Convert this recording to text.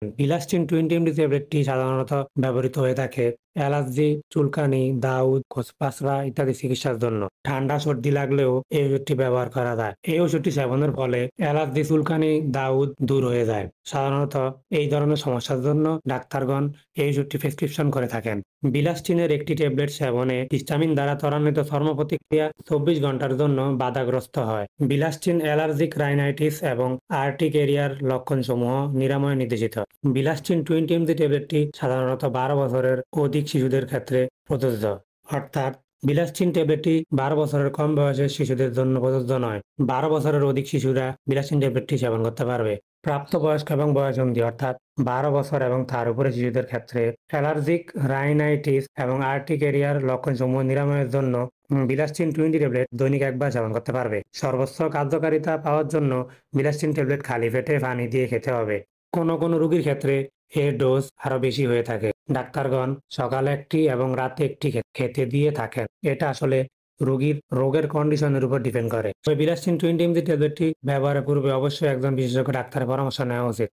Bilastine 20 mg ট্যাবলেটটি সাধারণত ব্যবহৃত হয়ে থাকে অ্যালার্জি, চুলকানি, দাউদ, খোসপাসরা ইত্যাদি চিকিৎসার জন্য। ঠান্ডা সর্দি লাগলেও এই ওষুধটি ব্যবহার করা যায়। এই ওষুধটি সেবনের ফলে অ্যালার্জি, চুলকানি, দাউদ দূর হয়ে যায়। সাধারণত এই ধরনের সমস্যার জন্য ডাক্তারগণ এই ওষুধটি প্রেসক্রিপশন করে থাকেন। বিলাস্টিনের একটি ট্যাবলেট সেবনে হিস্টামিন দ্বারা ত্বরান্বিত চর্ম প্রতিক্রিয়া 24 ঘন্টার জন্য বাধাগ্রস্ত হয়। বিলাস্টিন অ্যালার্জিক রাইনাইটিস এবং আর্টিকেরিয়ার লক্ষণসমূহ নিরাময়ে নির্দেশিত। বিলাস্টিন 20 mg ট্যাবলেটটি সাধারণত 12 বছরের অধিক শিশুদের ক্ষেত্রে প্রযোজ্য। অর্থাৎ বিলাস্টিন ট্যাবলেটটি 12 বছরের কম বয়সের শিশুদের জন্য প্রযোজ্য নয়। 12 বছরের অধিক শিশুরা বিলাস্টিন ট্যাবলেটটি সেবন করতে পারবে। প্রাপ্তবয়স্ক এবং বয়সন্ধি অর্থাৎ 12 বছর এবং তার উপরে শিশুদের ক্ষেত্রে অ্যালার্জিক রাইনাইটিস এবং আর্টিকেরিয়ার লক্ষণসমূহ নিরাময়ের জন্য বিলাস্টিন 20 ট্যাবলেট দৈনিক একবার সেবন করতে পারবে। সর্বোচ্চ কার্যকারিতা পাওয়ার জন্য বিলাস্টিন ট্যাবলেট খালি পেটে পানি দিয়ে খেতে হবে। কোনো রোগীর ক্ষেত্রে এর ডোজ আরো বেশি হয়ে থাকে। ডাক্তারগণ সকালে একটি এবং রাতে একটি খেতে দিয়ে থাকেন। এটা আসলে রোগের কন্ডিশনের উপর ডিপেন্ড করে। তবে বিলাস্টিন 20 mg ট্যাবলেটটি ব্যবহারের পূর্বে অবশ্যই একজন বিশেষজ্ঞ ডাক্তারের পরামর্শ নেওয়া উচিত।